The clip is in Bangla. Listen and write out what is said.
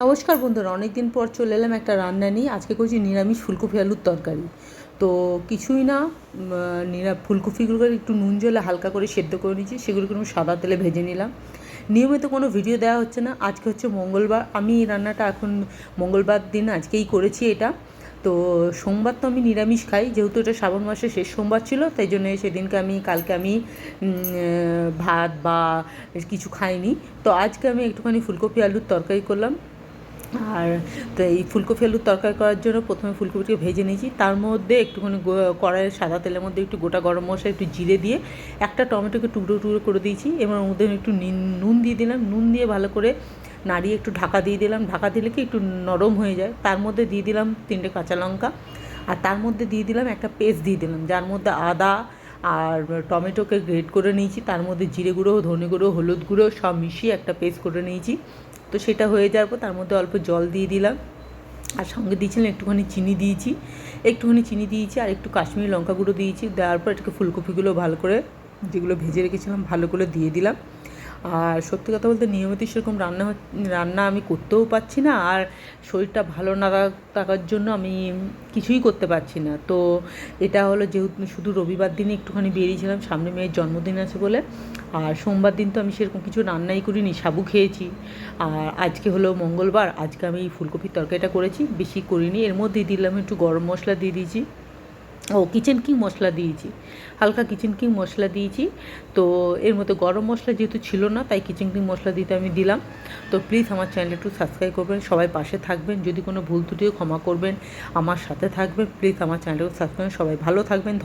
নমস্কার বন্ধুরা, অনেক দিন পর চলে এলাম একটা রান্না নিয়ে। আজকে করছি নিরামিষ ফুলকপি আলুর তরকারি। তো কিছুই না, ফুলকপিগুলোকে একটু নুন জলে হালকা করে সেদ্ধ করে নিয়েছি, সেগুলোকে একটু সাদা তেলে ভেজে নিলাম। নিয়মিত কোনো ভিডিও দেওয়া হচ্ছে না, আজকে হচ্ছে মঙ্গলবার। আমি এই রান্নাটা এখন মঙ্গলবার দিন আজকেই করেছি এটা। তো সোমবার তো আমি নিরামিষ খাই, যেহেতু এটা শ্রাবণ মাসের শেষ সোমবার ছিল, তাই জন্য সেদিনকে কালকে আমি ভাত বা কিছু খাইনি। তো আজকে আমি একটুখানি ফুলকপি আলুর তরকারি করলাম। আর তো এই ফুলকপি আলুর তরকারি করার জন্য প্রথমে ফুলকপিটাকে ভেজে নিয়েছি, তার মধ্যে একটুখানি কড়াইয়ের সাদা তেলের মধ্যে একটু গোটা গরম মশলা, একটু জিরে দিয়ে একটা টমেটোকে টুকরো টুকরো করে দিয়েছি। এবার ওর মধ্যে একটু নুন দিয়ে দিলাম, নুন দিয়ে ভালো করে নাড়িয়ে একটু ঢাকা দিয়ে দিলাম। ঢাকা দিলে কি একটু নরম হয়ে যায়। তার মধ্যে দিয়ে দিলাম 3টে কাঁচা লঙ্কা, আর তার মধ্যে দিয়ে দিলাম একটা পেস্ট দিয়ে দিলাম, যার মধ্যে আদা আর টমেটোকে গ্রেট করে নিয়েছি, তার মধ্যে জিরে গুঁড়ো, ধনে গুঁড়ো, হলুদ গুঁড়ো সব মিশিয়ে একটা পেস্ট করে নিয়েছি। তো সেটা হয়ে যাওয়ার পর তার মধ্যে অল্প জল দিয়ে দিলাম, আর সঙ্গে দিয়েছিলাম একটুখানি চিনি দিয়েছি, আর একটু কাশ্মীরি লঙ্কা গুঁড়ো দিয়েছি। দেওয়ার পর এটাকে ফুলকপিগুলো ভালো করে, যেগুলো ভেজে রেখেছিলাম, ভালো করে দিয়ে দিলাম। আর সত্যি কথা বলতে নিয়মিত সেরকম রান্না আমি করতেও পারছি না, আর শরীরটা ভালো না থাকার জন্য আমি কিছুই করতে পারছি না। তো এটা হলো, যেহেতু শুধু রবিবার দিনে একটুখানি বেরিয়েছিলাম, সামনে মেয়ের জন্মদিন আছে বলে। আর সোমবার দিন তো আমি সেরকম কিছু রান্নাই করিনি, সাবু খেয়েছি। আর আজকে হলো মঙ্গলবার, আজকে আমি এই ফুলকপির তরকারিটা করেছি, বেশি করিনি। এর মধ্যে দিলাম একটু গরম মশলা দিয়ে দিয়েছি, কিচেন কিং মশলা দিয়েছি, হালকা কিচেন কিং মশলা দিয়েছি। তো এর মধ্যে গরম মশলা যেহেতু ছিল না, তাই কিচেন কিং মশলা দিতে আমি দিলাম। তো প্লিজ আমার চ্যানেলটা একটু সাবস্ক্রাইব করবেন, সবাই পাশে থাকবেন, যদি কোনো ভুল ত্রুটিও ক্ষমা করবেন, আমার সাথে থাকবেন। প্লিজ আমার চ্যানেলটাকে সাবস্ক্রাইব, সবাই ভালো থাকবেন।